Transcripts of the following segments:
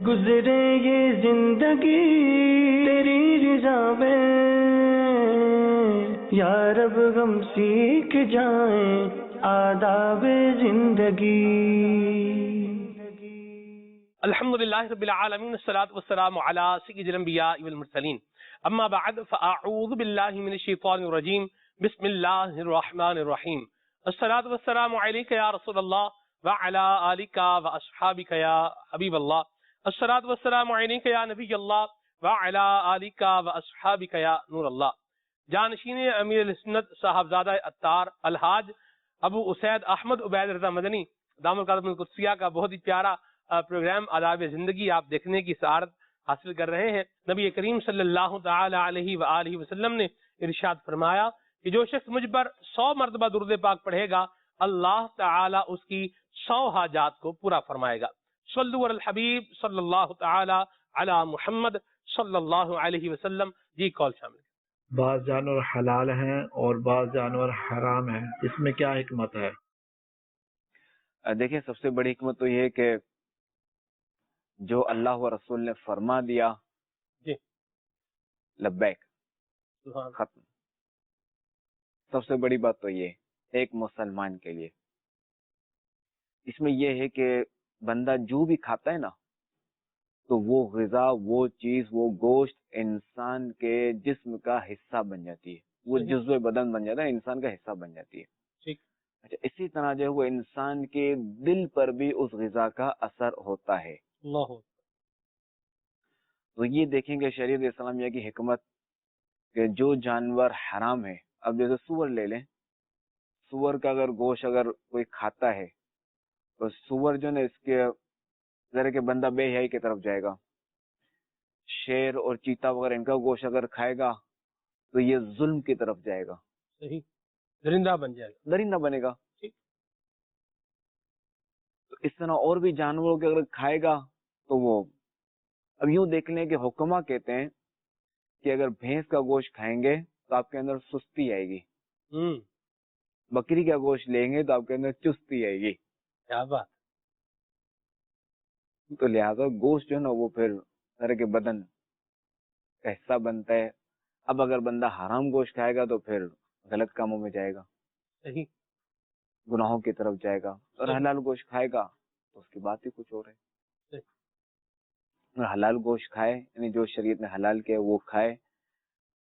گزرے یہ زندگی تیری رضا میں، یا رب غم سیکھ جائیں آداب زندگی۔ الحمدللہ رب العالمین، الصلاۃ والسلام علی سید الانبیاء والمرسلین، اما بعد فاعوذ باللہ من الشیطان الرجیم، بسم اللہ الرحمن الرحیم۔ الصلاۃ والسلام علیک یا رسول اللہ وعلی آلک واصحابک یا حبیب اللہ۔ الصلاۃ والسلام علیک یا نبی اللہ وعلی آلک واصحابک یا نور اللہ۔ جانشین امیر السنت صاحبزادہ عطار الحاج ابو اسید احمد عبید رضا مدنی دامت القدس القدسیہ کا بہت ہی پیارا پروگرام آداب زندگی آپ دیکھنے کی سعادت حاصل کر رہے ہیں۔ نبی کریم صلی اللہ تعالی علیہ وآلہ وسلم نے ارشاد فرمایا کہ جو شخص مجھ پر 100 مرتبہ درود پاک پڑھے گا، اللہ تعالی اس کی 100 حاجات کو پورا فرمائے گا۔ صلو علی الحبیب صلی اللہ تعالی علی محمد صلی اللہ علیہ وسلم۔ جی کال شامل۔ بعض جانور حلال ہیں اور بعض جانور حرام ہیں، اس میں کیا حکمت ہے؟ دیکھیں، سب سے بڑی حکمت تو یہ ہے کہ جو اللہ و رسول نے فرما دیا، جی لبیک، سبحان۔ ختم۔ سب سے بڑی بات تو یہ ایک مسلمان کے لیے اس میں یہ ہے کہ بندہ جو بھی کھاتا ہے نا، تو وہ غذا، وہ چیز، وہ گوشت انسان کے جسم کا حصہ بن جاتی ہے، وہ جزو بدن بن جاتا ہے، انسان کا حصہ بن جاتی ہے۔ ٹھیک۔ اچھا، اسی طرح جو ہے وہ انسان کے دل پر بھی اس غذا کا اثر ہوتا ہے۔ اللہ۔ تو یہ دیکھیں گے شریعت اسلامیہ کی حکمت کہ جو جانور حرام ہے، اب جیسے سور لے لیں، سور کا اگر گوشت اگر کوئی کھاتا ہے تو سور جو نا اس کے ذرا کہ بندہ بے حیائی کی طرف جائے گا۔ شیر اور چیتا وغیرہ ان کا گوشت اگر کھائے گا تو یہ ظلم کی طرف جائے گا، صحیح، درندہ بن جائے گا، درندہ بنے گا۔ تو اس طرح اور بھی جانوروں کے اگر کھائے گا تو وہ، اب یوں دیکھ لیں کہ حکما کہتے ہیں کہ اگر بھینس کا گوشت کھائیں گے تو آپ کے اندر سستی آئے گی، بکری کا گوشت لیں گے تو آپ کے اندر چستی آئے گی۔ کیا بات۔ تو لہذا گوشت جو ہے نا وہ پھر طرح کے بدن کا حصہ بنتا ہے۔ اب اگر بندہ حرام گوشت کھائے گا تو پھر غلط کاموں میں جائے گا، صحیح، گناہوں کی طرف جائے گا، اور حلال گوشت کھائے گا تو اس کی بات ہی کچھ اور ہے۔ حلال گوشت کھائے، یعنی جو شریعت نے حلال کیا وہ کھائے،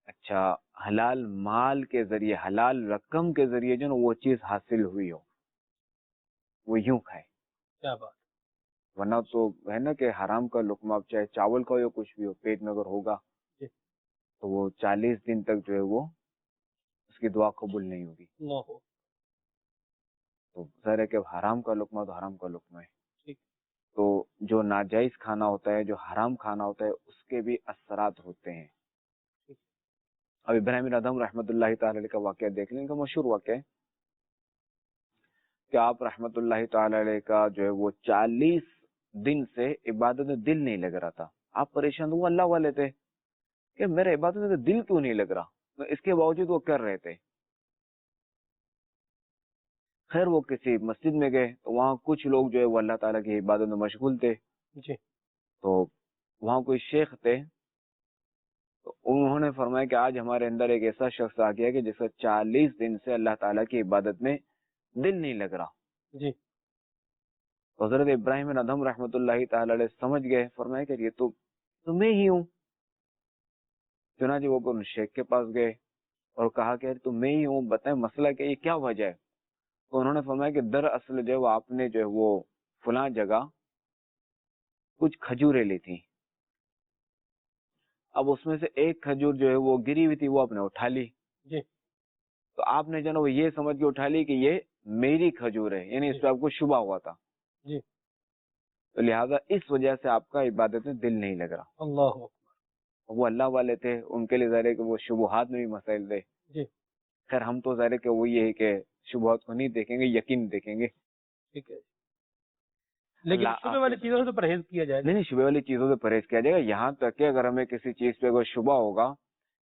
اچھا حلال مال کے ذریعے، حلال رقم کے ذریعے جو نا وہ چیز حاصل ہوئی ہو، وہ یوں کھائے۔ کیا بات۔ ورنہ تو ہے نا کہ حرام کا لقمہ، اب چاہے چاول کا ہو یا کچھ بھی ہو، پیٹ میں اگر ہوگا تو وہ 40 دن تک جو ہے وہ اس کی دعا قبول نہیں ہوگی۔ تو ظاہر ہے کہ حرام کا لقمہ تو حرام کا لقمہ ہے۔ تو جو ناجائز کھانا ہوتا ہے، جو حرام کھانا ہوتا ہے، اس کے بھی اثرات ہوتے ہیں۔ اب ابراہیم بن ادھم رحمۃ اللہ تعالی علیہ کا واقعہ دیکھ لیں، ان کا مشہور واقعہ ہے کہ آپ رحمۃ اللہ تعالی علیہ کا جو ہے وہ 40 دن سے عبادت میں دل نہیں لگ رہا تھا۔ آپ پریشان، وہ اللہ والے تھے کہ میرے عبادت میں دل کیوں نہیں لگ رہا، اس کے باوجود وہ کر رہے تھے۔ خیر وہ کسی مسجد میں گئے تو وہاں کچھ لوگ جو ہے وہ اللہ تعالیٰ کی عبادت میں مشغول تھے۔ جی۔ تو وہاں کوئی شیخ تھے، تو انہوں نے فرمایا کہ آج ہمارے اندر ایک ایسا شخص آ گیا کہ جس کا 40 دن سے اللہ تعالیٰ کی عبادت میں دل نہیں لگ رہا۔ جی۔ حضرت ابراہیم بن ادھم رحمۃ اللہ تعالی علیہ سمجھ گئے، فرمایا کہ یہ تو میں ہی ہوں۔ چنانچہ وہ ان شیخ کے پاس گئے اور کہا کہ تم میں ہی ہوں، بتائیں مسئلہ کیا، یہ کیا وجہ ہے؟ تو انہوں نے فرمایا کہ دراصل جو ہے وہ آپ نے جو ہے وہ فلاں جگہ کچھ کھجوریں لی تھی، اب اس میں سے ایک کھجور جو ہے وہ گری ہوئی تھی، وہ آپ نے اٹھا لی۔ جی۔ تو آپ نے جو ہے وہ یہ سمجھ کے اٹھا لی کہ یہ میری کھجور ہے، یعنی اس پہ آپ کو شبہ ہوا تھا۔ جی۔ تو لہٰذا اس وجہ سے آپ کا عبادت میں دل نہیں لگ رہا۔ اللہ اکبر۔ وہ اللہ والے تھے، ان کے لیے ظاہر ہے کہ وہ شبہات میں بھی مسائل تھے۔ جی۔ خیر ہم تو ظاہر ہے کہ وہ یہ ہے کہ شبہات کو نہیں دیکھیں گے، یقین دیکھیں گے۔ ٹھیک ہے، لیکن شبہ والی چیزوں سے تو پرہیز کیا جائے۔ نہیں، شبہ والی چیزوں سے پرہیز کیا جائے گا، یہاں تک کہ اگر ہمیں کسی چیز پہ کوئی شبہ ہوگا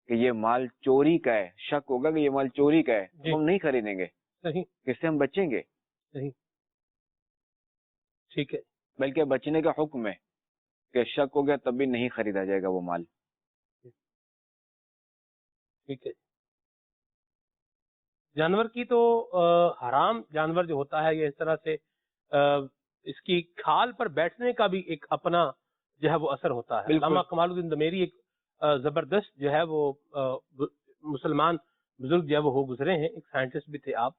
کہ یہ مال چوری کا ہے، شک ہوگا کہ یہ مال چوری کا ہے، تو ہم نہیں خریدیں گے۔ صحیح۔ کس سے ہم بچیں گے؟ صحیح، ٹھیک ہے۔ بلکہ بچنے کا حکم ہے کہ شک ہو گیا تب بھی نہیں خریدا جائے گا وہ مال. ٹھیک ہے. جانور کی تو حرام جانور جو ہوتا ہے یہ اس طرح سے اس کی کھال پر بیٹھنے کا بھی ایک اپنا جو ہے وہ اثر ہوتا ہے. علامہ کمال الدین دمیری ایک زبردست جو ہے وہ مسلمان بزرگ جو ہے وہ ہو گزرے ہیں, ایک سائنٹسٹ بھی تھے آپ.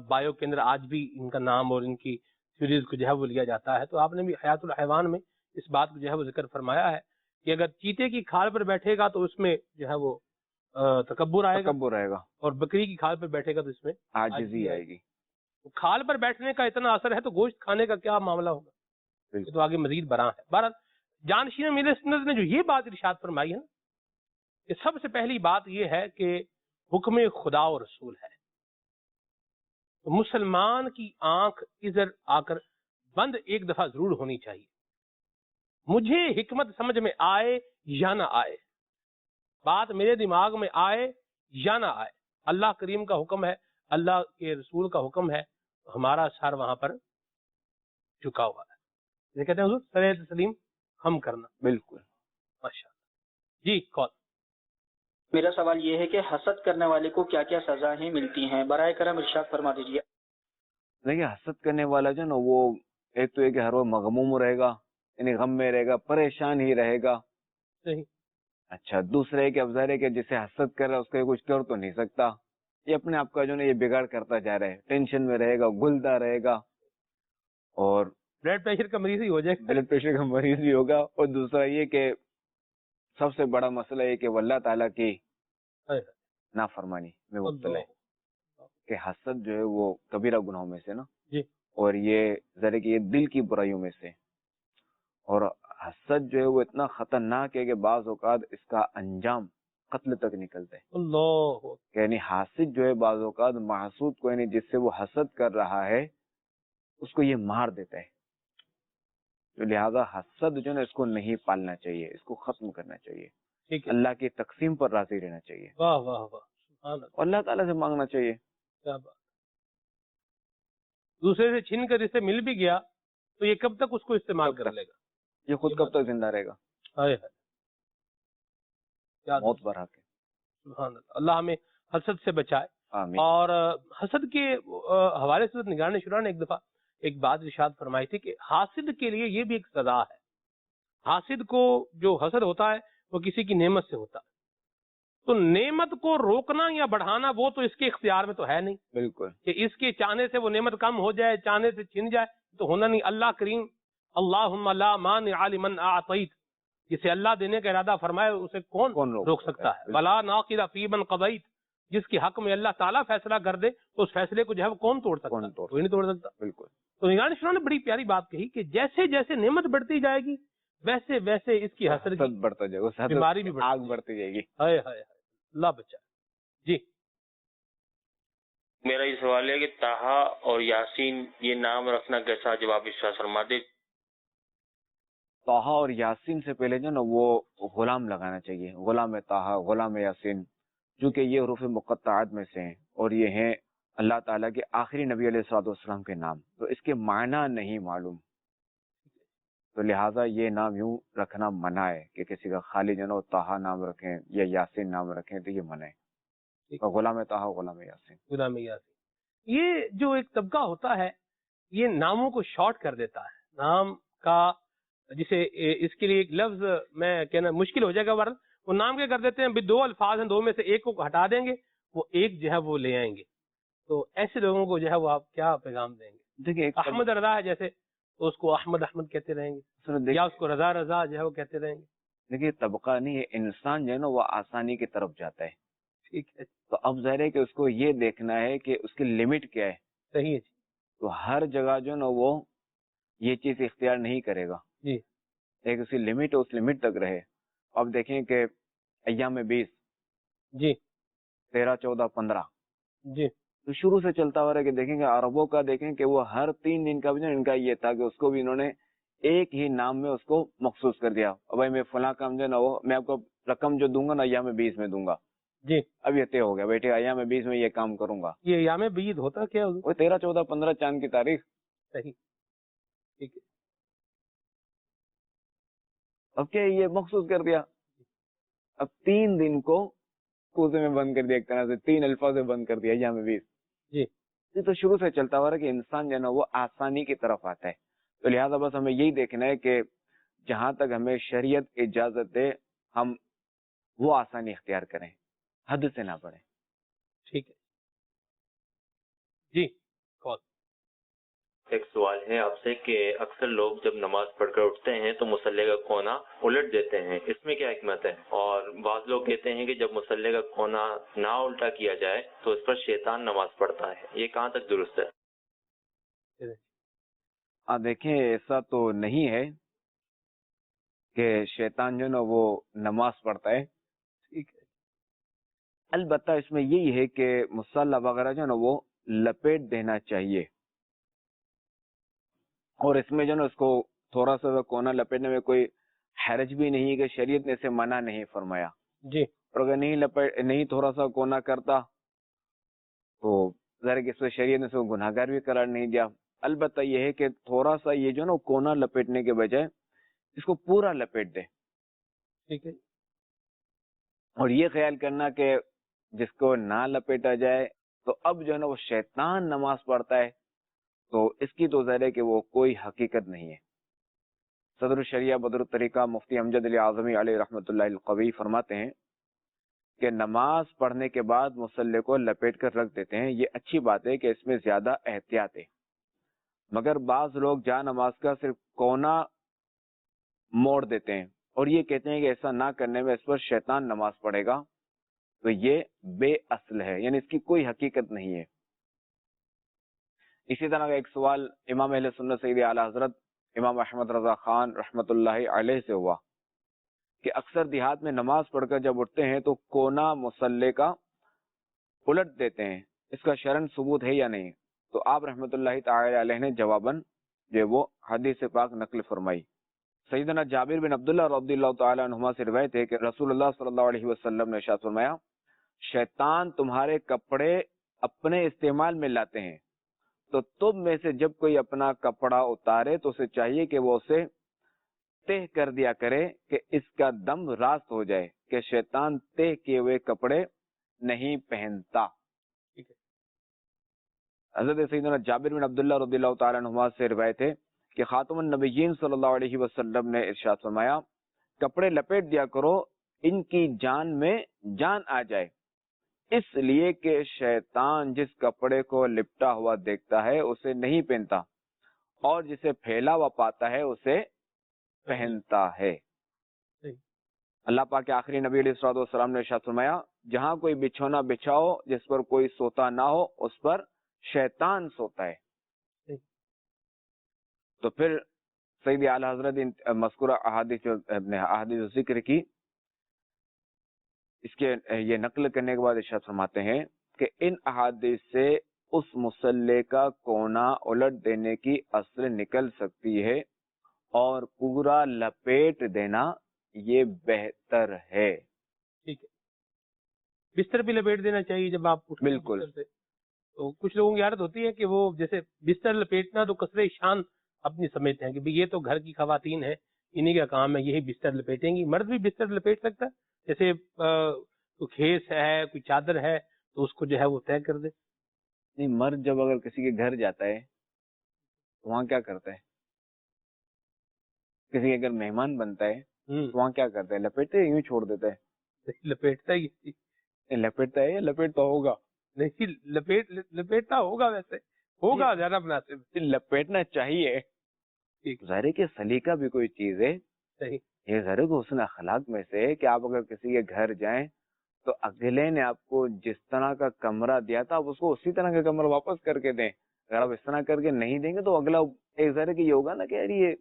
بایو کے اندر آج بھی ان کا نام اور ان کی تھیوریز کو جو ہے وہ لیا جاتا ہے. تو آپ نے بھی حیات الحیوان میں اس بات کو جو ہے وہ ذکر فرمایا ہے کہ اگر چیتے کی کھال پر بیٹھے گا تو اس میں جو ہے وہ تکبر آئے گا, اور بکری کی کھال پر بیٹھے گا تو اس میں عاجزی آئے گی. کھال پر بیٹھنے کا اتنا اثر ہے تو گوشت کھانے کا کیا معاملہ ہوگا, یہ تو آگے مزید براں ہے. بہرحال جانشین میرے سنت نے جو یہ بات ارشاد فرمائی ہے کہ سب سے پہلی بات یہ ہے کہ حکم خدا و رسول ہے. تو مسلمان کی آنکھ ادھر آ کر بند ایک دفعہ ضرور ہونی چاہیے. مجھے حکمت سمجھ میں آئے یا نہ آئے, بات میرے دماغ میں آئے یا نہ آئے, اللہ کریم کا حکم ہے, اللہ کے رسول کا حکم ہے, ہمارا سر وہاں پر جھکا ہوا ہے. یہ کہتے ہیں حضور سر تسلیم ہم کرنا. بالکل ماشاء اللہ. جی کال. میرا سوال یہ ہے کہ حسد کرنے والے کو کیا کیا سزائیں ملتی ہیں, برائے کرم ارشاد فرما دیجیے. دیکھیے حسد کرنے والا جو نا وہ ایک تو یہ کہ ہر وقت مغموم رہے گا, یعنی غم میں رہے گا, پریشان ہی رہے گا. صحیح. اچھا دوسرے کہ افضل ہے کہ جسے حسد کر رہا ہے اس کا کچھ کر تو نہیں سکتا, یہ اپنے آپ کا جو نا یہ بگاڑ کرتا جا رہا ہے, ٹینشن میں رہے گا, گلتا رہے گا, اور بلڈ پریشر کا مریض ہی ہو جائے گا, بلڈ پریشر کا مریض بھی ہوگا. اور دوسرا یہ کہ سب سے بڑا مسئلہ یہ کہ وہ اللہ تعالیٰ کی نافرمانی میں مبتلا ہے, کہ حسد جو ہے وہ کبیرہ گناہوں میں سے نا, اور یہ ذرا کہ یہ دل کی برائیوں میں سے, اور حسد جو ہے وہ اتنا خطرناک ہے کہ بعض اوقات اس کا انجام قتل تک نکلتا ہے. اللہ یعنی حاسد جو ہے بعض اوقات محسود کو, یعنی جس سے وہ حسد کر رہا ہے اس کو یہ مار دیتا ہے. تو لہذا حسد جو ہے نا اس کو نہیں پالنا چاہیے, اس کو ختم کرنا چاہیے, اللہ کی تقسیم پر راضی رہنا چاہیے, واہ واہ واہ, اور اللہ تعالیٰ سے مانگنا چاہیے. کیا بات. دوسرے سے چھین کر اسے مل بھی گیا تو یہ کب تک اس کو استعمال کر لے گا, یہ خود کب تک زندہ رہے گا. موت برحق ہے. سبحان اللہ. اللہ ہمیں حسد سے بچائے. آمین. اور حسد کے حوالے سے نگران شورا نے ایک دفعہ ایک بات ارشاد فرمائی تھی کہ حاسد کے لیے یہ بھی ایک سزا ہے. حاسد کو جو حسد ہوتا ہے وہ کسی کی نعمت سے ہوتا ہے, تو نعمت کو روکنا یا بڑھانا وہ تو اس کے اختیار میں تو ہے نہیں. بالکل. کہ اس کے چاہنے سے وہ نعمت کم ہو جائے, چاہنے سے چھن جائے تو ہونا نہیں. اللہ کریم اللہم لا مانع لمن اعطیت, جسے اللہ دینے کا ارادہ فرمائے اسے کون روک سکتا ہے. ولا ناقض فی من قضیت, جس کے حق میں اللہ تعالیٰ فیصلہ کر دے تو اس فیصلے کو جو ہے وہ کون توڑ سکتا ہے, کوئی نہیں توڑ سکتا. بالکل. تو نگران شورا نے بڑی پیاری بات کہی کہ جیسے جیسے نعمت بڑھتی جائے گی ویسے ویسے اس کی حسد بڑھتا جائے گا, بیماری بھی آگ بڑھتی جائے گی. ہائے ہائے, اللہ بچا. جی میرا یہ سوال ہے کہ طٰہٰ اور یاسین یہ نام رکھنا کیسا, جواب ارشاد فرما دے. طٰہٰ اور یاسین سے پہلے جو نا وہ غلام لگانا چاہیے, غلام طٰہٰ, غلام یاسین, چونکہ یہ حروف مقطعات میں سے ہیں اور یہ ہیں اللہ تعالیٰ کے آخری نبی علیہ الصلوۃ والسلام کے نام, تو اس کے معنی نہیں معلوم, تو لہٰذا یہ نام یوں رکھنا منع ہے کہ کسی کا خالی جو نا وہ طٰہٰ نام رکھیں یا یاسین نام رکھیں تو یہ منع ہے. غلام طٰہٰ, غلام یاسین. غلام یاسین یہ جو ایک طبقہ ہوتا ہے یہ ناموں کو شارٹ کر دیتا ہے. نام کا جسے اس کے لیے ایک لفظ میں کہنا مشکل ہو جائے گا, ورنہ وہ نام کیا کر دیتے ہیں بھی دو الفاظ ہیں, دو میں سے ایک کو ہٹا دیں گے, وہ ایک جو ہے وہ لے آئیں گے. تو ایسے لوگوں کو جو ہے وہ آپ کیا پیغام دیں گے؟ دیکھیے احمد رضا ہے جیسے, تو اس کو احمد احمد کہتے رہیں گے, یا اس کو رضا رضا جو ہے وہ کہتے رہیں گے. دیکھیے طبقہ نہیں ہے, انسان جو ہے نا وہ آسانی کی طرف جاتا ہے. ٹھیک ہے, تو اب ظاہر ہے کہ اس کو یہ دیکھنا ہے کہ اس کی لمٹ کیا ہے. صحیح ہے جی. تو ہر جگہ جو نا وہ یہ چیز اختیار نہیں کرے گا جی, ایک اس کی لمٹ ہے, اس لمٹ تک رہے. اب دیکھیں کہ ایام 20 جی, 13, 14, 15 جی, تو شروع سے چلتا ہو رہا ہے کہ دیکھیں گے عربوں کا, دیکھیں کہ وہ ہر 3 دن کا بھی ان کا یہ تھا کہ اس کو بھی انہوں نے ایک ہی نام میں اس کو مخصوص کر دیا. اب بھائی میں فلاں کام جو ہے نا وہ میں آپ کو رقم جو دوں گا نا ایام 20 میں دوں گا. جی, اب یہ طے ہو گیا بیٹے ایام 20 میں یہ کام کروں گا. یہ ایام بیض ہوتا کیا حضور؟ وہ 13, 14, 15 چاند کی تاریخ. صحیح, ٹھیک ہے. اب کیا یہ مخصوص کر دیا، اب 3 دن کو کوزے میں بند کر دیا، ایک طرح سے 3 الفاظ میں بند کر دیا یہاں بھی. جی یہ تو شروع سے چلتا ہوا ہے کہ انسان جو ہے نا وہ آسانی کی طرف آتا ہے. تو لہٰذا بس ہمیں یہی دیکھنا ہے کہ جہاں تک ہمیں شریعت اجازت دے ہم وہ آسانی اختیار کریں، حد سے نہ بڑھیں. ٹھیک ہے جی. کال. ایک سوال ہے آپ سے کہ اکثر لوگ جب نماز پڑھ کر اٹھتے ہیں تو مصلی کا کونا الٹ دیتے ہیں، اس میں کیا حکمت ہے؟ اور بعض لوگ کہتے ہیں کہ جب مصلی کا کونا نہ الٹا کیا جائے تو اس پر شیطان نماز پڑھتا ہے، یہ کہاں تک درست ہے؟ دیکھیں ایسا تو نہیں ہے کہ شیطان جو ہے نا وہ نماز پڑھتا ہے. ٹھیک ہے، البتہ اس میں یہی ہے کہ مصلی وغیرہ جو ہے نا وہ لپیٹ دینا چاہیے، اور اس میں جو ہے نا اس کو تھوڑا سا کونا لپیٹنے میں کوئی حرج بھی نہیں ہے کہ شریعت نے اسے منع نہیں فرمایا. جی. اور اگر نہیں تھوڑا سا کونا کرتا تو ذرا کہ اس میں شریعت نے اس کو گناہ گار بھی قرار نہیں دیا. البتہ یہ ہے کہ تھوڑا سا یہ جو ہے نا کونا لپیٹنے کے بجائے اس کو پورا لپیٹ دے. ٹھیک ہے. اور یہ خیال کرنا کہ جس کو نہ لپیٹا جائے تو اب جو ہے نا وہ شیطان نماز پڑھتا ہے، تو اس کی تو ظاہر ہے کہ وہ کوئی حقیقت نہیں ہے. صدر الشریعہ بدر الطریقہ مفتی امجد علی اعظمی علیہ رحمۃ اللہ القوی فرماتے ہیں کہ نماز پڑھنے کے بعد مصلی کو لپیٹ کر رکھ دیتے ہیں، یہ اچھی بات ہے کہ اس میں زیادہ احتیاط ہے. مگر بعض لوگ جا نماز کا صرف کونا موڑ دیتے ہیں اور یہ کہتے ہیں کہ ایسا نہ کرنے میں اس پر شیطان نماز پڑھے گا، تو یہ بے اصل ہے، یعنی اس کی کوئی حقیقت نہیں ہے. اسی طرح کا ایک سوال امام اہل سنت سید اعلی حضرت امام احمد رضا خان رحمۃ اللہ علیہ سے ہوا کہ اکثر دیہات میں نماز پڑھ کر جب اٹھتے ہیں تو کونا مصلی کا الٹ دیتے ہیں، اس کا شرعن ثبوت ہے یا نہیں؟ تو آپ رحمۃ اللہ تعالی علیہ نے جواباً جو وہ حدیث پاک نقل فرمائی. سیدنا جابر بن عبداللہ رضی اللہ تعالی عنہما سے روایت ہے کہ رسول اللہ صلی اللہ علیہ وسلم نے ارشاد فرمایا، شیطان تمہارے کپڑے اپنے استعمال میں لاتے ہیں، تو تم میں سے جب کوئی اپنا کپڑا اتارے تو اسے چاہیے کہ وہ اسے تہ کر دیا کرے کہ اس کا دم راست ہو جائے کہ شیطان تہ کیے ہوئے کپڑے نہیں پہنتا. حضرت سیدنا جابر بن عبداللہ رضی اللہ تعالیٰ عنہما سے روایت ہے کہ خاتم النبیین صلی اللہ علیہ وسلم نے ارشاد فرمایا، کپڑے لپیٹ دیا کرو، ان کی جان میں جان آ جائے، اس لیے کہ شیطان جس کپڑے کو لپٹا ہوا دیکھتا ہے اسے نہیں پہنتا، اور جسے پھیلا ہوا پاتا ہے اسے پہنتا ہے. اللہ پاک کے آخری نبی علیہ الصلوۃ والسلام نے ارشاد فرمایا، جہاں کوئی بچھونا بچھاؤ جس پر کوئی سوتا نہ ہو اس پر شیطان سوتا ہے. تو پھر سید اعلی حضرت مذکورہ احادیث ذکر کی، اس کے یہ نقل کرنے کے بعد ارشاد فرماتے ہیں کہ ان احادیث سے اس مصلی کا کونا الٹ دینے کی اصل نکل سکتی ہے اور پورا لپیٹ دینا یہ بہتر ہے. ٹھیک ہے. بستر بھی لپیٹ دینا چاہیے جب آپ اٹھیں بالکل. بستر سے. تو کچھ لوگوں کی عادت ہوتی ہے کہ وہ جیسے بستر لپیٹنا تو کثرے شان اپنی سمجھتے ہیں کہ یہ تو گھر کی خواتین ہے، انہی کا کام ہے، یہی بستر لپیٹیں گی. مرد بھی بستر لپیٹ سکتا ہے، جیسے کوئی کھیس ہے، کوئی چادر ہے تو اس کو جو ہے وہ طے کر دے. نہیں، مرد جب اگر کسی کے گھر جاتا ہے تو وہاں کیا کرتا ہے؟ کسی کے اگر مہمان بنتا ہے تو وہاں کیا کرتا ہے؟ لپیٹتے ہے یوں چھوڑ دیتا ہے؟ لپیٹتا ہی لپیٹتا ہے یا لپیٹتا ہوگا؟ نہیں، لپیٹتا ہوگا، ویسے ہوگا زیادہ مناسب. لپیٹنا چاہیے. ظاہر ہے کہ سلیقہ بھی کوئی چیز ہے. صحیح. یہ ظاہر ہے حسن اخلاق میں سے ہے کہ آپ اگر کسی کے گھر جائیں تو اگلے نے آپ کو جس طرح کا کمرہ دیا تھا آپ اس کو اسی طرح کا کمرہ واپس کر کے دیں. اگر آپ اس طرح کر کے نہیں دیں گے تو اگلا ایک ظاہر ہے کہ یہ ہوگا نا کہ یار یہ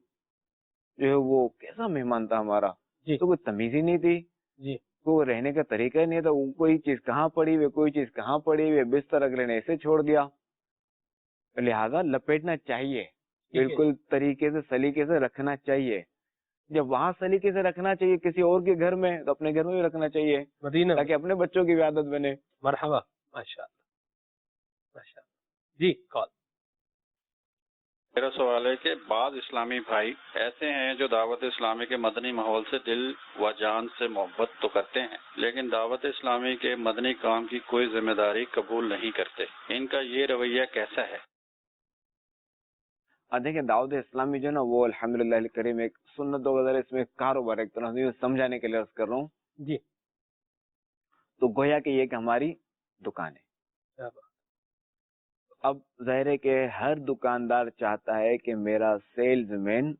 جو ہے وہ کیسا مہمان تھا ہمارا. تو کوئی تمیز ہی نہیں تھی، کوئی رہنے کا طریقہ ہی نہیں تھا، کوئی چیز کہاں پڑی ہوئی، کوئی چیز کہاں پڑی ہوئی، بستر اگلے نے ایسے چھوڑ دیا. لہذا لپیٹنا چاہیے، بالکل طریقے سے سلیقے سے رکھنا چاہیے. جب وہاں سلیقے سے رکھنا چاہیے کسی اور کے گھر میں تو اپنے گھر میں بھی رکھنا چاہیے مدینہ تاکہ اپنے بچوں کی بھی عادت بنے. مرحبا. ماشاءاللہ. جی کال. میرا سوال ہے کہ بعض اسلامی بھائی ایسے ہیں جو دعوت اسلامی کے مدنی ماحول سے دل و جان سے محبت تو کرتے ہیں، لیکن دعوت اسلامی کے مدنی کام کی کوئی ذمہ داری قبول نہیں کرتے، ان کا یہ رویہ کیسا ہے؟ دیکھیں دعوت اسلامی جو ہے نا وہ الحمدللہ کریم ایک سنت وغیرہ اس میں کاروبار ایک طرح سے سمجھانے کے لیے عرض کر رہا ہوں جی تو گویا کہ یہ کہ ہماری دکان ہے. اب ظاہر ہے کہ ہر دکاندار چاہتا ہے کہ میرا سیلز مین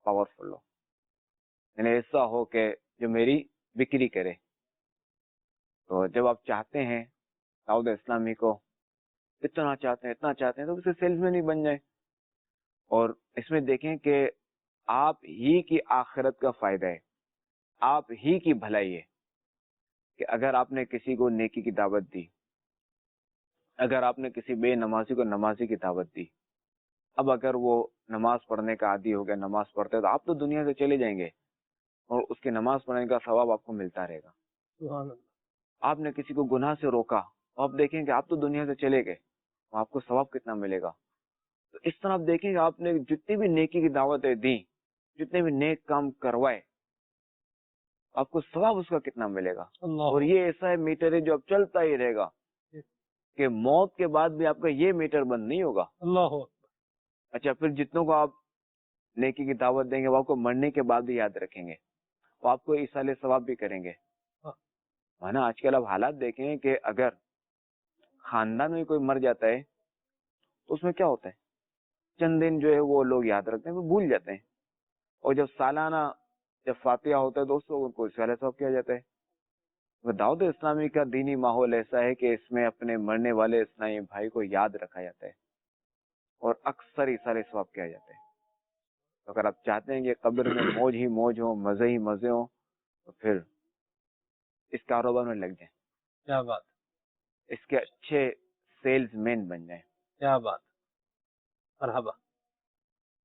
پاورفل ہو، یعنی ایسا ہو کہ جو میری بکری کرے. تو جب آپ چاہتے ہیں دعوت اسلامی کو اتنا چاہتے ہیں تو اسے سیلز مین ہی بن جائے. اور اس میں دیکھیں کہ آپ ہی کی آخرت کا فائدہ ہے، آپ ہی کی بھلائی ہے کہ اگر آپ نے کسی کو نیکی کی دعوت دی، اگر آپ نے کسی بے نمازی کو نمازی کی دعوت دی، اب اگر وہ نماز پڑھنے کا عادی ہو گیا، نماز پڑھتے تو آپ تو دنیا سے چلے جائیں گے اور اس کی نماز پڑھنے کا ثواب آپ کو ملتا رہے گا. سبحان اللہ. آپ نے کسی کو گناہ سے روکا اور آپ دیکھیں کہ آپ تو دنیا سے چلے گئے، آپ کو ثواب کتنا ملے گا. تو اس طرح آپ دیکھیں کہ آپ نے جتنی بھی نیکی کی دعوتیں دی، جتنے بھی نیک کام کروائے، آپ کو ثواب اس کا کتنا ملے گا. اور یہ ایسا ہے میٹر ہے جو اب چلتا ہی رہے گا کہ موت کے بعد بھی آپ کا یہ میٹر بند نہیں ہوگا. اللہ. اچھا پھر جتنوں کو آپ نیکی کی دعوت دیں گے وہ آپ کو مرنے کے بعد بھی یاد رکھیں گے، وہ آپ کو ایصال ثواب بھی کریں گے. ہے نا. آج کل آپ حالات دیکھیں کہ اگر خاندان میں کوئی مر جاتا ہے تو اس میں کیا ہوتا ہے، چند دن جو ہے وہ لوگ یاد رکھتے ہیں، وہ بھول جاتے ہیں. اور جب سالانہ جب فاتحہ ہوتا ہے دوستوں ان کو ایصال ثواب کیا جاتا ہے. دعوت اسلامی کا دینی ماحول ایسا ہے کہ اس میں اپنے مرنے والے اسلامی بھائی کو یاد رکھا جاتا ہے اور اکثر ایصال ثواب کیا جاتا ہے. تو اگر آپ چاہتے ہیں کہ قبر میں موج ہی موج ہو، مزے ہی مزے ہوں، تو پھر اس کاروبار میں لگ جائیں. کیا بات. اس کے اچھے سیلز مین بن جائیں. کیا بات. مرحبا.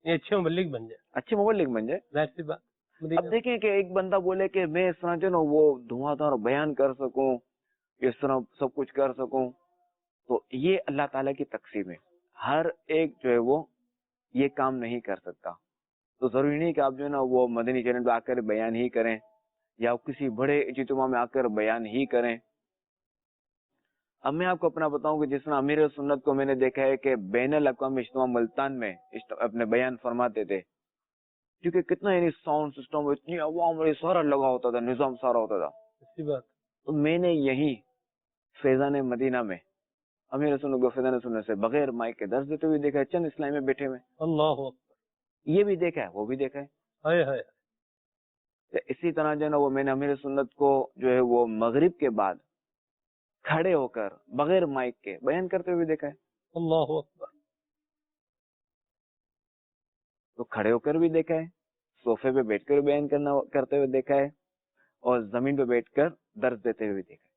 یہ اچھے مبلغ بن جائے، اچھے مبلغ بن جائے. ظاہر سی بات. اب دیکھیں کہ ایک بندہ بولے کہ میں اس طرح جو نا وہ دھواں دھار بیان کر سکوں، اس طرح سب کچھ کر سکوں، تو یہ اللہ تعالیٰ کی تقسیم ہے. ہر ایک جو ہے وہ یہ کام نہیں کر سکتا. تو ضروری نہیں کہ آپ جو ہے نا وہ مدنی چینل پہ آ کر بیان ہی کریں یا کسی بڑے اجتماع میں آ کر بیان ہی کریں. اب میں آپ کو اپنا بتاؤں کہ جس طرح امیر سنت کو میں نے دیکھا ہے کہ بین الاقوامی اجتماع ملتان میں اپنے بیان فرماتے تھے، کیونکہ کتنا یعنی ساؤنڈ سسٹم اتنی عوام سارا لگا ہوتا تھا، نظام سارا ہوتا تھا. اچھی بات. تو میں نے یہی فیضان مدینہ میں امیر سنت کو فیضان سنت سے بغیر مائک کے درس دیتے ہوئے دیکھا ہے، چند اسلامی میں بیٹھے ہوئے. اللہ. یہ بھی دیکھا ہے، وہ بھی دیکھا ہے. ہائے ہائے. اسی طرح جو ہے نا وہ میں نے امیر سنت کو جو ہے وہ مغرب کے بعد کھڑے ہو کر بغیر مائک کے بیان کرتے ہوئے دیکھا ہے. اللہ اکبر. تو کھڑے ہو کر بھی دیکھا ہے، صوفے پہ بیٹھ کر بیان کرتے ہوئے دیکھا ہے، اور زمین پہ بیٹھ کر درس دیتے ہوئے دیکھا ہے.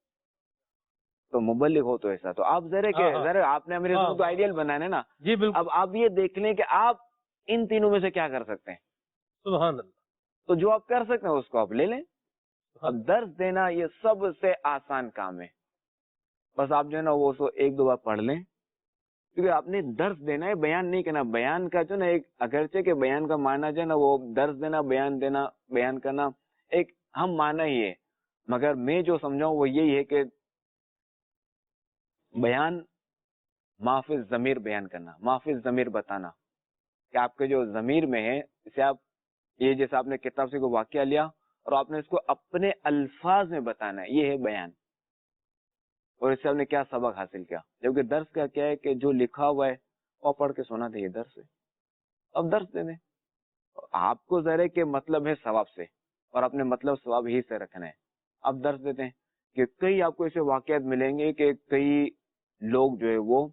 تو مبلغ ہو تو ایسا. تو آپ ذرا آپ نے امیر سنت کو آئیڈیل بنانا ہے نا. جی بالکل. اب آپ یہ دیکھ لیں کہ آپ ان تینوں میں سے کیا کر سکتے ہیں. سبحان اللہ. تو جو آپ کر سکتے ہیں اس کو آپ لے لیں. اب درس دینا یہ سب سے آسان کام ہے. بس آپ جو ہے نا وہ ایک دو بار پڑھ لیں، کیونکہ آپ نے درس دینا ہے، بیان نہیں کرنا. بیان کا جو نا ایک اگرچہ کہ بیان کا معنی جو ہے نا وہ درس دینا، بیان کرنا ایک ہم معنی ہی ہے، مگر میں جو سمجھاؤں وہ یہی ہے کہ بیان محفظ ضمیر بیان کرنا، محفظ ضمیر بتانا کہ آپ کے جو ضمیر میں ہے اسے آپ یہ جیسے آپ نے کتاب سے کوئی واقعہ لیا اور آپ نے اس کو اپنے الفاظ میں بتانا ہے، یہ ہے بیان. اور اس سے آپ نے کیا سبق حاصل کیا. جبکہ درس کا کیا ہے کہ جو لکھا ہوا ہے وہ پڑھ کے سنا دے، یہ درس ہے. اب درس دے دیں. آپ کو ذرا کہ مطلب ہے ثواب سے اور اپنے مطلب ثواب ہی سے رکھنا ہے. آپ درس دیتے ہیں کہ کئی آپ کو ایسے واقعات ملیں گے کہ کئی لوگ جو ہے وہ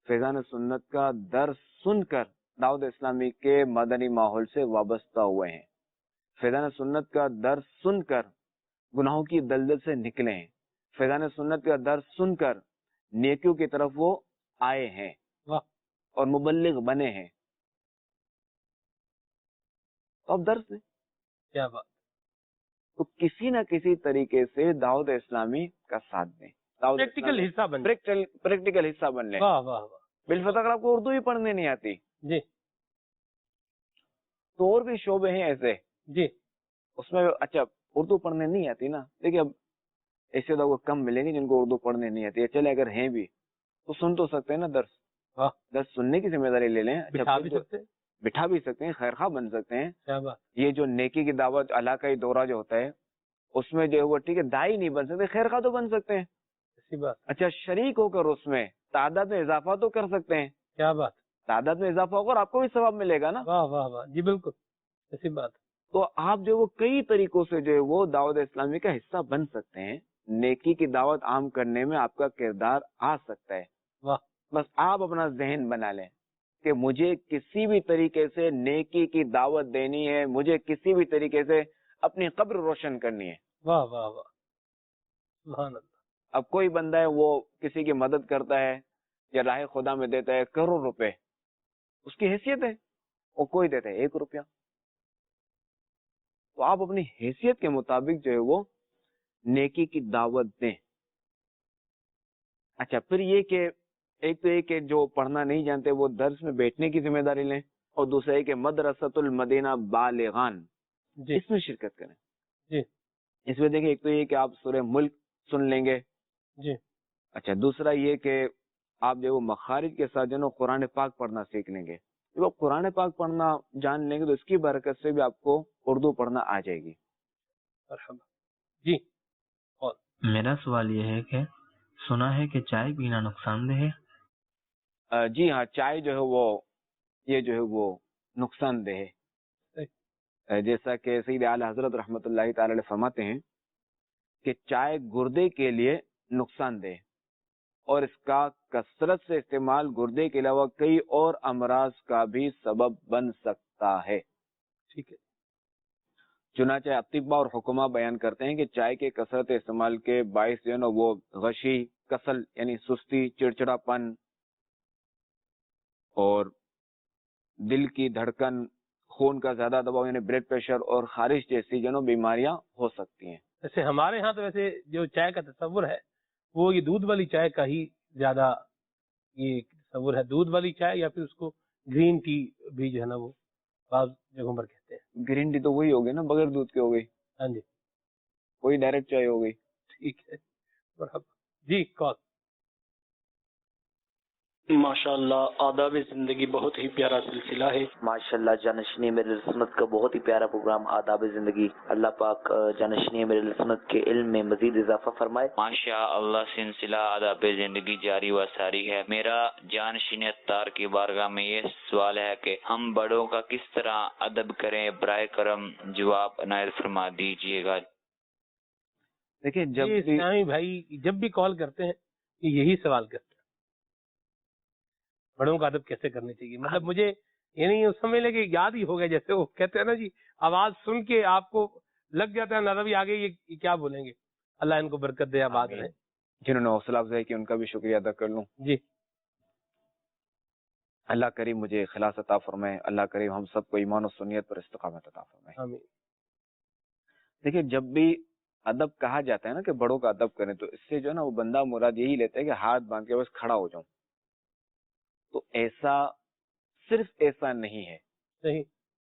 فیضان سنت کا درس سن کر دعوت اسلامی کے مدنی ماحول سے وابستہ ہوئے ہیں، فیضان سنت کا درس سن کر گناہوں کی دلدل سے نکلے ہیں، فیضان سنت کا درس سن کر نیکیوں کی طرف وہ آئے ہیں اور مبلغ بنے ہیں. اب درس دیں. کیا بات. تو کسی نہ کسی طریقے سے دعوت اسلامی کا ساتھ دیں، پریکٹیکل حصہ بن پریکٹیکل حصہ بن لیں. واہ واہ واہ. بالفتح اگر آپ کو اردو ہی پڑھنے نہیں آتی جی تو اور بھی شعبے ہیں ایسے جی اس میں. اچھا اردو پڑھنے نہیں آتی نا, دیکھیے اب ایسے لوگ کم ملیں گے جن کو اردو پڑھنے نہیں آتی ہے. چلے اگر ہیں بھی تو سن تو سکتے ہیں نا درس. ہاں درس سننے کی ذمہ داری لے لیں. بٹھا بھی سکتے ہیں. بٹھا بھی سکتے ہیں, خیر خواہ بن سکتے ہیں. کیا بات. یہ جو نیکی کی دعوت علاقائی دورہ جو ہوتا ہے اس میں جو ہے وہ ٹھیک ہے دائی نہیں بن سکتے, خیر خواہ تو بن سکتے ہیں. ایسی بات. اچھا شریک ہو کر اس میں تعداد میں اضافہ تو کر سکتے ہیں. کیا بات. تعداد میں اضافہ ہوگا اور آپ کو بھی ثواب ملے گا نا. واہ واہ واہ, جی بالکل ایسی بات. تو آپ جو وہ کئی طریقوں سے جو ہے وہ دعوت اسلامی کا حصہ بن سکتے ہیں. نیکی کی دعوت عام کرنے میں آپ کا کردار آ سکتا ہے. واہ. بس آپ اپنا ذہن بنا لیں کہ مجھے کسی بھی طریقے سے نیکی کی دعوت دینی ہے, مجھے کسی بھی طریقے سے اپنی قبر روشن کرنی ہے. واہ واہ واہ, سبحان اللہ. اب کوئی بندہ ہے وہ کسی کی مدد کرتا ہے یا راہ خدا میں دیتا ہے کروڑ روپے, اس کی حیثیت ہے, اور کوئی دیتا ہے 1 روپیہ. تو آپ اپنی حیثیت کے مطابق جو ہے وہ نیکی کی دعوت دیں. اچھا پھر یہ کہ ایک تو یہ کہ جو پڑھنا نہیں جانتے وہ درس میں بیٹھنے کی ذمہ داری لیں, اور دوسرا یہ کہ مدرسۃ المدینہ بالغان جی اس میں شرکت کریں. جی اس میں دیکھیں ایک تو یہ کہ آپ سورہ ملک سن لیں گے. جی. اچھا دوسرا یہ کہ آپ جو مخارج کے ساتھ جو ہے قرآن پاک پڑھنا سیکھ لیں گے. جب آپ قرآن پاک پڑھنا جان لیں گے تو اس کی برکت سے بھی آپ کو اردو پڑھنا آ جائے گی. مرحبا. جی. اور میرا سوال یہ ہے کہ سنا ہے کہ چائے پینا نقصان دہ ہے. جی ہاں, چائے جو ہے وہ یہ جو ہے وہ نقصان دہ ہے. جیسا کہ سید اعلی حضرت رحمۃ اللہ تعالی علیہ فرماتے ہیں کہ چائے گردے کے لیے نقصان دہ, اور اس کا کثرت سے استعمال گردے کے علاوہ کئی اور امراض کا بھی سبب بن سکتا ہے. ٹھیک ہے. چنانچہ اطباء اور حکما بیان کرتے ہیں کہ چائے کے کثرت استعمال کے باعث جو ہے نا وہ غشی, کسل یعنی سستی, چڑچڑا پن اور دل کی دھڑکن, خون کا زیادہ دباؤ یعنی بلڈ پریشر اور خارش جیسی جو ہے نا بیماریاں ہو سکتی ہیں. ویسے ہمارے ہاں تو ویسے جو چائے کا تصور ہے وہ یہ دودھ والی چائے کا ہی زیادہ یہ تصور ہے. دودھ والی چائے یا پھر اس کو گرین ٹی بھی جو ہے نا وہ بعض جگہوں پر کہتے ہیں. گرین ٹی تو وہی ہو گئی نا, بغیر دودھ کے ہو گئی. ہاں جی. وہی ڈائریکٹ چائے ہو گئی. ٹھیک ہے. مرحبا. جی کال. ماشاء اللہ آداب زندگی بہت ہی پیارا سلسلہ ہے. ماشاءاللہ جانشینی میرے سنت کا بہت ہی پیارا پروگرام آداب زندگی. اللہ پاک جانشینی میرے سنت کے علم میں مزید اضافہ فرمائے. ماشاءاللہ سلسلہ آداب زندگی جاری و ساری ہے. میرا جانشین اتار کی بارگاہ میں یہ سوال ہے کہ ہم بڑوں کا کس طرح ادب کریں, برائے کرم جواب عنایت فرما دیجیے گا. دیکھیں جب بھی اسلامی بھائی جب بھی کال کرتے ہیں یہی سوال کرتے ہیں بڑوں کا ادب کیسے کرنی چاہیے. مطلب مجھے یہ نہیں سمجھ لے کہ یاد ہی ہو گیا, جیسے وہ کہتے ہیں نا جی آواز سن کے آپ کو لگ جاتا ہے نظر آگے یہ کیا بولیں گے. اللہ ان کو برکت دے, آباد رہے. جنہوں نے حوصلہ افزائی کی ان کا بھی شکریہ ادا کر لوں. جی. اللہ کریم مجھے اخلاص عطا فرمائے, اللہ کریم ہم سب کو ایمان و سنیت پر استقامت عطا فرمائے. آمین. دیکھیں جب بھی ادب کہا جاتا ہے نا کہ بڑوں کا ادب کریں تو اس سے جو ہے نا وہ بندہ مراد یہی لیتا ہے کہ ہاتھ باندھ کے بس کھڑا ہو جاؤں. تو ایسا صرف ایسا نہیں ہے صحیح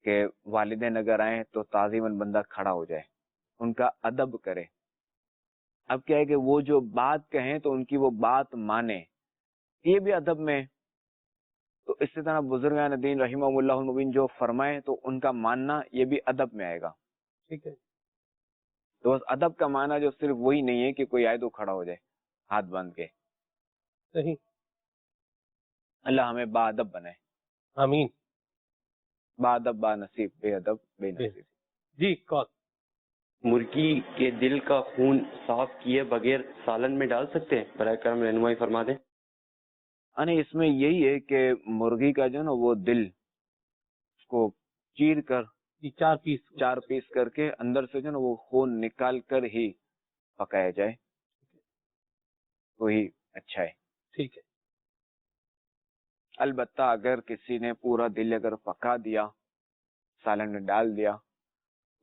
کہ والدین اگر آئیں تو تعظیماً بندہ کھڑا ہو جائے, ان کا ادب کرے. اب کیا ہے کہ وہ جو بات کہیں تو ان کی وہ بات مانے, یہ بھی ادب میں. تو اس سے طرح بزرگان دین رحمہ اللہ المبین جو فرمائے تو ان کا ماننا یہ بھی ادب میں آئے گا. ٹھیک ہے. تو بس ادب کا معنی جو صرف وہی نہیں ہے کہ کوئی آئے تو کھڑا ہو جائے ہاتھ باندھ کے. صحیح. اللہ ہمیں با ادب بنائے. آمین. با ادب با نصیب, بے ادب بے نصیب. جی کال. مرغی کے دل کا خون صاف کیے بغیر سالن میں ڈال سکتے ہیں؟ برائے کرم رہنمائی فرما دیں. اس میں یہی ہے کہ مرغی کا جو ہے نا وہ دل اس کو چیر کر 4 پیس کر کے اندر سے جو ہے نا وہ خون نکال کر ہی پکایا جائے تو ہی اچھا ہے. ٹھیک ہے. البتہ اگر کسی نے پورا دل اگر پکا دیا, سالن میں ڈال دیا,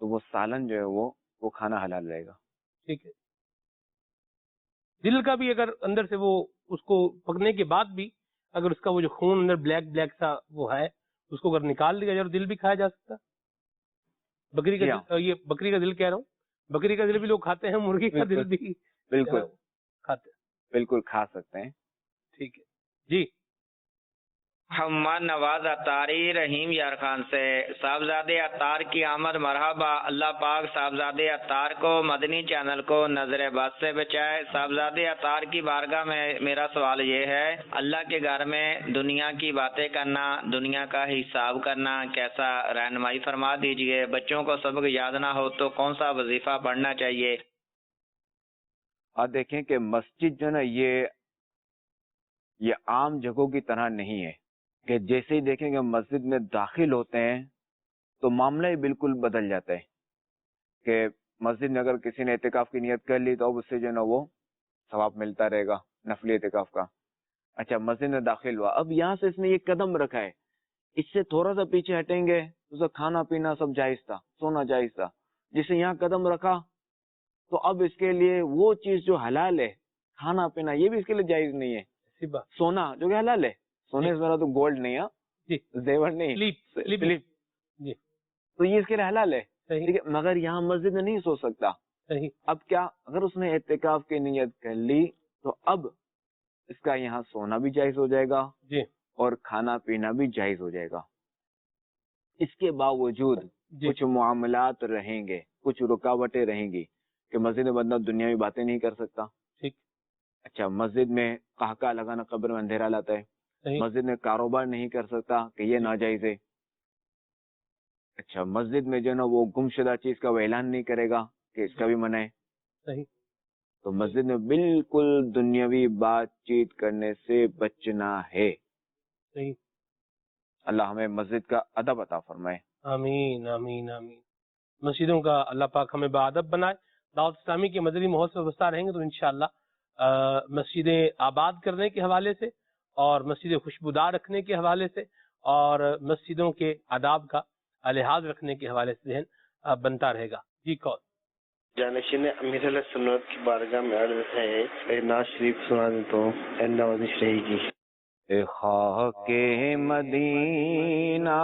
تو وہ سالن جو ہے وہ کھانا حلال رہے گا. ٹھیک ہے. دل کا بھی اگر اندر سے وہ اس کو پکنے کے بعد بھی اگر اس کا وہ جو خون اندر بلیک سا وہ ہے اس کو اگر نکال دیا جائے تو دل بھی کھایا جا سکتا. بکری کا دل, یہ بکری کا دل کہہ رہا ہوں, بکری کا دل بھی لوگ کھاتے ہیں, مرغی کا دل بھی بالکل کھاتے ہیں. بالکل کھا سکتے ہیں. ٹھیک ہے جی. محمد نواز اتاری رحیم یار خان سے. صاحبزادے اتار کی آمد مرحبا. اللہ پاک صاحبزادے اتار کو مدنی چینل کو نظر بد سے بچائے. صاحبزادے اتار کی بارگاہ میں میرا سوال یہ ہے, اللہ کے گھر میں دنیا کی باتیں کرنا, دنیا کا حساب کرنا کیسا, رہنمائی فرما دیجئے. بچوں کو سبق یاد نہ ہو تو کون سا وظیفہ پڑھنا چاہیے؟ آپ دیکھیں کہ مسجد جو نا یہ عام جگہوں کی طرح نہیں ہے کہ جیسے ہی دیکھیں کہ مسجد میں داخل ہوتے ہیں تو معاملہ ہی بالکل بدل جاتا ہے کہ مسجد میں اگر کسی نے اعتکاف کی نیت کر لی تو اب اس سے جو ہے نا وہ ثواب ملتا رہے گا نفلی اعتکاف کا. اچھا مسجد میں داخل ہوا, اب یہاں سے اس نے یہ قدم رکھا ہے, اس سے تھوڑا سا پیچھے ہٹیں گے تو کھانا پینا سب جائز تھا, سونا جائز تھا. جسے یہاں قدم رکھا تو اب اس کے لیے وہ چیز جو حلال ہے, کھانا پینا, یہ بھی اس کے لیے جائز نہیں ہے. سونا جو کہ حلال ہے, سونے سے میرا تو گولڈ نہیں ہے, زیور نہیں, تو یہ اس کے لیے حلال ہے, ٹھیک ہے, مگر یہاں مسجد میں نہیں سو سکتا. اب کیا, اگر اس نے اعتکاف کی نیت کر لی تو اب اس کا یہاں سونا بھی جائز ہو جائے گا اور کھانا پینا بھی جائز ہو جائے گا. اس کے باوجود کچھ معاملات رہیں گے, کچھ رکاوٹیں رہیں گی کہ مسجد میں بندہ دنیاوی باتیں نہیں کر سکتا. اچھا مسجد میں قہقہ لگانا قبر میں اندھیرا لاتا ہے. مسجد میں کاروبار نہیں کر سکتا کہ یہ ناجائز ہے. اچھا مسجد میں جو ہے نا وہ گمشدہ چیز کا وہ اعلان نہیں کرے گا کہ اس کا بھی منع ہے. تو مسجد میں بالکل دنیاوی بات چیت کرنے سے بچنا ہے. اللہ ہمیں مسجد کا ادب عطا فرمائے. آمین آمین آمین. مسجدوں کا اللہ پاک ہمیں باادب بنائے. دعوت اسلامی کے مدنی ماحول سے وابستہ رہیں گے تو انشاءاللہ مسجدیں آباد کرنے کے حوالے سے اور مسجدیں خوشبودار رکھنے کے حوالے سے اور مسجدوں کے آداب کا لحاظ رکھنے کے حوالے سے ذہن بنتا رہے گا. جی کون جانشین امیر علیہ سنت کی بارگاہ میں عرض ہے, نعت شریف سنا دیں تو نوازش رہے گی. اے خاک مدینہ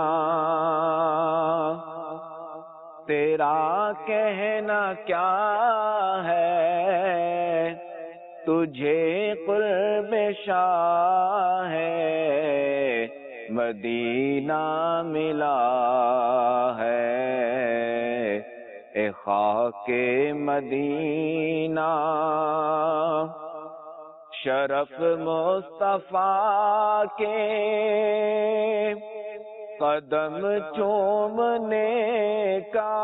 تیرا کہنا کیا ہے, تجھے قرب شاہ ہے مدینہ ملا ہے. اے خاک مدینہ شرف مصطفیٰ کے قدم چومنے کا,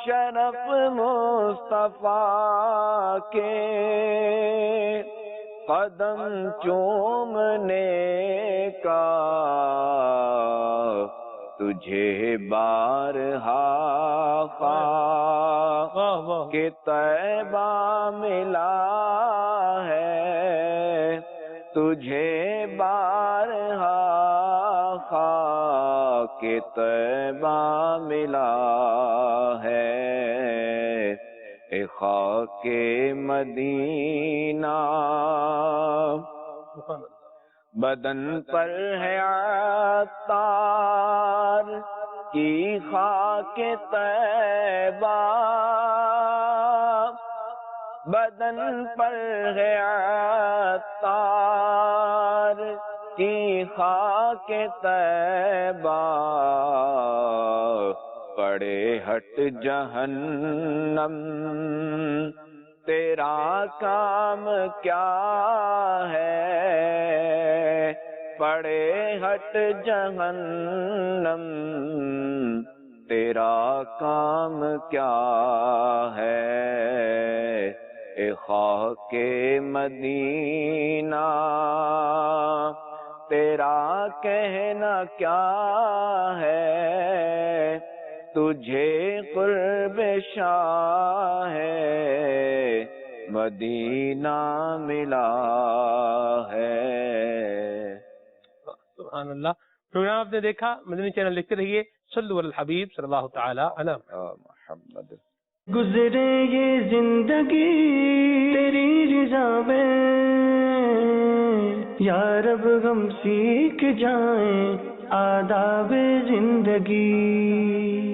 شرف مصطفیٰ کے قدم چومنے کا, تجھے بارہا خواہ کہ طیبہ ملا ہے, تجھے بارہا خواہ کہ طیبہ ملا ہے. اے خاک مدینہ بدن پر ہے عطار کی خاک طیبہ, بدن پر ہے عطار کی خاک طیبہ, پڑے ہٹ جہنم تیرا کام کیا ہے, پڑے ہٹ جہنم تیرا کام کیا ہے. اے خاک مدینہ تیرا کہنا کیا ہے, تجھے قرب شاہ ہے مدینہ ملا ہے. سبحان اللہ. پروگرام آپ نے دیکھا, مدنی چینل لکھتے رہیے. صلو علی الحبیب صلی اللہ تعالی علی محمد. گزرے یہ زندگی تیری رضا میں, یا رب ہم سیکھ جائیں آداب زندگی.